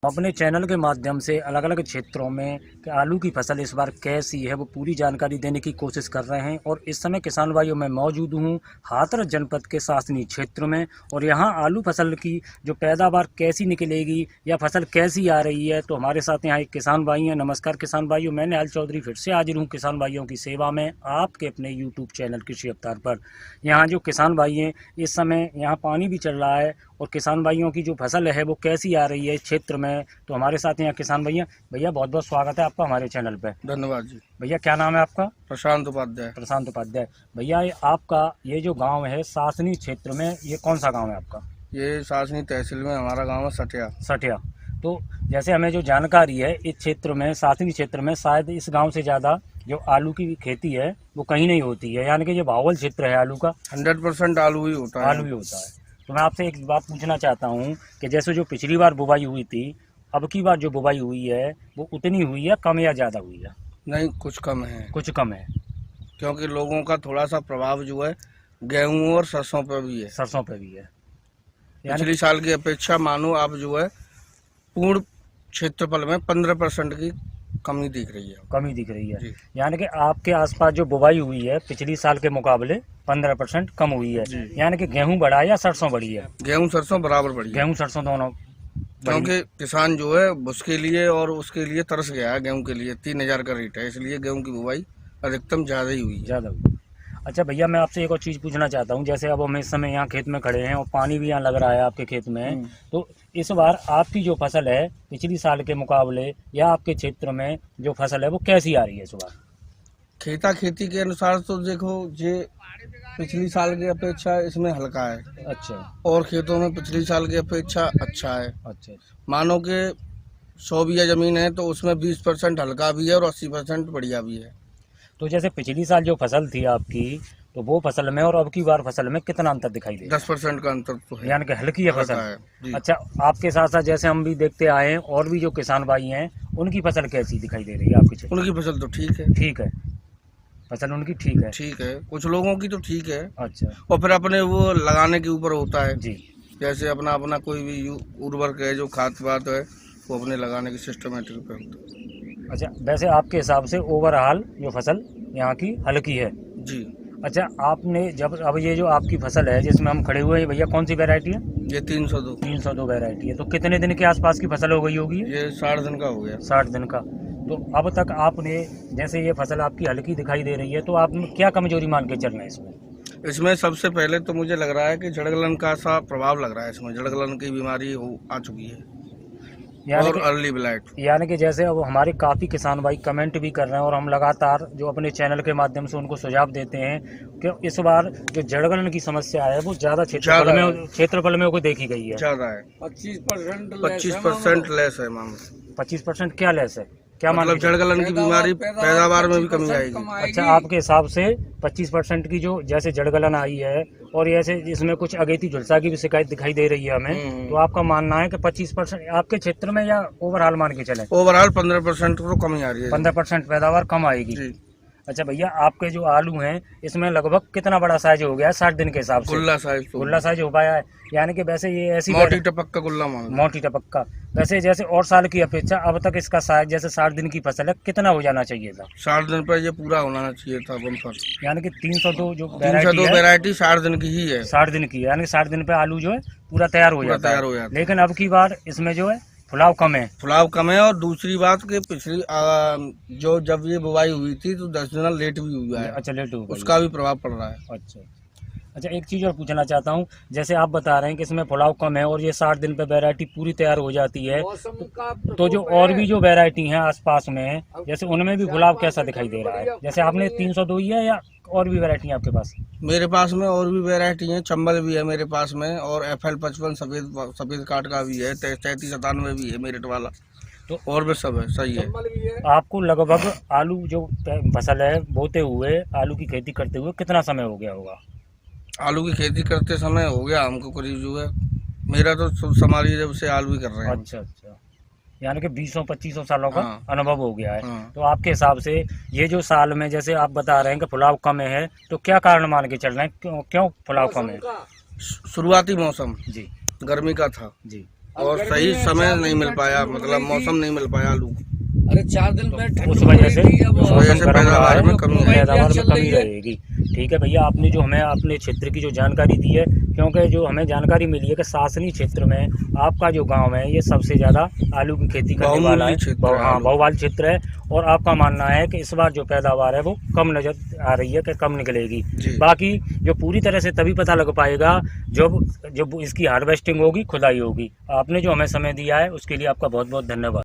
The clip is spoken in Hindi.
अपने चैनल के माध्यम से अलग अलग क्षेत्रों में कि आलू की फसल इस बार कैसी है वो पूरी जानकारी देने की कोशिश कर रहे हैं। और इस समय किसान भाइयों में मौजूद हूँ हाथरस जनपद के शासनीय क्षेत्र में। और यहाँ आलू फसल की जो पैदावार कैसी निकलेगी या फसल कैसी आ रही है, तो हमारे साथ यहाँ एक किसान भाई हैं। नमस्कार किसान भाइयों, मैं निहाल चौधरी फिर से हाजिर हूँ किसान भाइयों की सेवा में आपके अपने यूट्यूब चैनल कृषि अवतार पर। यहाँ जो किसान भाई हैं, इस समय यहाँ पानी भी चल रहा है और किसान भाइयों की जो फसल है वो कैसी आ रही है इस क्षेत्र में, तो हमारे साथ यहाँ किसान भैया बहुत बहुत स्वागत है आपका हमारे चैनल पे। धन्यवाद जी। भैया क्या नाम है आपका? प्रशांत उपाध्याय। प्रशांत उपाध्याय। भैया आपका ये जो गांव है शासनीय क्षेत्र में, ये कौन सा गांव है आपका? ये शासनीय तहसील में हमारा गांव है सठिया। सठिया। तो जैसे हमें जो जानकारी है इस क्षेत्र में, शासनीय क्षेत्र में, शायद इस गाँव से ज़्यादा जो आलू की खेती है वो कहीं नहीं होती है, यानी कि जो बाहुल क्षेत्र है आलू का 100% आलू ही होता है। आलू ही होता है। तो मैं आपसे एक बात पूछना चाहता हूँ कि जैसे जो पिछली बार बुवाई हुई थी, अब की बार जो बुवाई हुई है वो उतनी हुई है, कम या ज़्यादा हुई है? नहीं, कुछ कम है। कुछ कम है, क्योंकि लोगों का थोड़ा सा प्रभाव जो है गेहूं और सरसों पर भी है। सरसों पे भी है। पिछली साल की अपेक्षा मानो आप जो है पूर्ण क्षेत्रफल में 15% की कमी दिख रही है। कमी दिख रही है, यानी कि आपके आसपास जो बुवाई हुई है पिछली साल के मुकाबले 15% कम हुई है। यानी कि गेहूं बढ़ा है या सरसों बढ़ी है? गेहूं सरसों बराबर बढ़ी है। गेहूं सरसों दोनों, क्योंकि किसान जो है उसके लिए और उसके लिए तरस गया है। गेहूं के लिए 3000 का रेट है, इसलिए गेहूं की बुवाई अधिकतम ज़्यादा ही हुई है। ज़्यादा हुई। अच्छा भैया, मैं आपसे एक और चीज़ पूछना चाहता हूँ। जैसे अब हम इस समय यहाँ खेत में खड़े हैं और पानी भी यहाँ लग रहा है आपके खेत में, तो इस बार आपकी जो फसल है पिछली साल के मुकाबले या आपके क्षेत्र में जो फसल है वो कैसी आ रही है इस बार? खेता खेती के अनुसार तो देखो ये पिछली साल की अपेक्षा इसमें हल्का है। अच्छा। और खेतों में पिछली साल की अपेक्षा अच्छा है। अच्छा। मानो कि 100 बीघा जमीन है तो उसमें 20% हल्का भी है और 80% बढ़िया भी है। तो जैसे पिछली साल जो फसल थी आपकी, तो वो फसल में और अब की बार फसल में कितना अंतर दिखाई दे? 10% का अंतर तो है, यानी कि हल्की है फसल है। अच्छा, आपके साथ साथ जैसे हम भी देखते आए हैं और भी जो किसान भाई हैं उनकी फसल कैसी दिखाई दे रही है आपके क्षेत्र? उनकी फसल तो ठीक है। ठीक है, फसल उनकी ठीक है। ठीक है, कुछ लोगों की तो ठीक है। अच्छा। और फिर अपने वो लगाने के ऊपर होता है जी। जैसे अपना अपना कोई भी उर्वरक है जो खाद पात है वो अपने लगाने की सिस्टमेटिक पे होता है। अच्छा, वैसे आपके हिसाब से ओवरऑल जो फसल यहाँ की हल्की है? जी। अच्छा, आपने जब अब ये जो आपकी फसल है जिसमें हम खड़े हुए हैं भैया, कौन सी वैरायटी है? ये 302। 302 वैरायटी है। तो कितने दिन के आसपास की फसल हो गई होगी? ये 60 दिन का हो गया। 60 दिन का। तो अब तक आपने, जैसे ये फसल आपकी हल्की दिखाई दे रही है, तो आप क्या कमजोरी मान के चल रहे हैं इसमें? इसमें सबसे पहले तो मुझे लग रहा है कि जड़गलन का सा प्रभाव लग रहा है। इसमें जड़गलन की बीमारी आ चुकी है और अर्ली ब्लाइट। यानी कि जैसे अब हमारे काफ़ी किसान भाई कमेंट भी कर रहे हैं और हम लगातार जो अपने चैनल के माध्यम से उनको सुझाव देते हैं कि इस बार जो जड़गलन की समस्या है वो ज़्यादा क्षेत्रफल में को देखी गई है। ज़्यादा है, 25% लेस है मैम। 25% क्या लेस है? क्या मतलब जड़गलन की बीमारी पैदावार में भी कमी आएगी। अच्छा, आपके हिसाब से 25% की जो जैसे जड़गलन आई है और ऐसे इसमें कुछ अगेती झुलसा की भी शिकायत दिखाई दे रही है हमें, तो आपका मानना है कि 25% आपके क्षेत्र में या ओवरऑल मान के चले? ओवरऑल 15% तो कमी आ रही है। 15% पैदावार कम आएगी। अच्छा भैया, आपके जो आलू हैं इसमें लगभग कितना बड़ा साइज हो गया है 60 दिन के हिसाब से? गुल्ला साइज हो पाया है, यानी कि वैसे ये ऐसी मोटी टपक का गुल्ला मान, मोटी टपक का। वैसे जैसे और साल की अपेक्षा अब तक इसका साइज जैसे 60 दिन की फसल है कितना हो जाना चाहिए था? 60 दिन पर ये पूरा होना चाहिए था बम्पर। यानी कि 302 जो 302 वैरायटी 60 दिन की ही है। 60 दिन की, यानी 60 दिन पे आलू जो है पूरा तैयार हो जाता है। लेकिन अब की बार इसमें जो है फुलाव कम है। और दूसरी बात कि पिछली जो जब ये बुवाई हुई थी तो 10 दिन लेट भी हुआ है। अच्छा, लेट हुआ, उसका भी प्रभाव पड़ रहा है। अच्छा। अच्छा, एक चीज़ और पूछना चाहता हूँ। जैसे आप बता रहे हैं कि इसमें फुलाव कम है और ये 60 दिन पे वैरायटी पूरी तैयार हो जाती है, तो जो और भी जो वैरायटी हैं आसपास में, जैसे उनमें भी फुलाव कैसा दिखाई दे रहा है? जैसे आपने 302 ही है या और भी वैरायटी है आपके पास? मेरे पास में और भी वैरायटी है, चंबल भी है मेरे पास में, और FL55 सफेद काट का भी है, 3397 भी है मेरिट वाला, तो और भी सब है, सही है। आपको लगभग आलू जो फसल है बोते हुए, आलू की खेती करते हुए कितना समय हो गया होगा? आलू की खेती करते समय हो गया हमको करीब जो है, मेरा तो समारी जब से आलू ही कर रहे हैं। अच्छा अच्छा, यानी कि 20-25 सालों का अनुभव हो गया है। तो आपके हिसाब से ये जो साल में जैसे आप बता रहे हैं कि फुलाव कम है, तो क्या कारण मान के चल रहे हैं, क्यों फुलाव कम है? शुरुआती मौसम जी गर्मी का था जी, और सही समय नहीं मिल पाया, मतलब मौसम नहीं मिल पाया आलू की। अरे 4 दिन पहले उस वजह से मौसम गर्म रहा पैदावार है, में कमी है। पैदावार में कमी रहेगी। ठीक है भैया, आपने जो हमें अपने क्षेत्र की जो जानकारी दी है, क्योंकि जो हमें जानकारी मिली है कि सासनी क्षेत्र में आपका जो गांव है ये सबसे ज़्यादा आलू की खेती करने वाला है, हाँ बहुवाल क्षेत्र है। और आपका मानना है कि इस बार जो पैदावार है वो कम नज़र आ रही है कि कम निकलेगी। बाकी जो पूरी तरह से तभी पता लग पाएगा जब इसकी हार्वेस्टिंग होगी, खुदाई होगी। आपने जो हमें समय दिया है उसके लिए आपका बहुत बहुत धन्यवाद।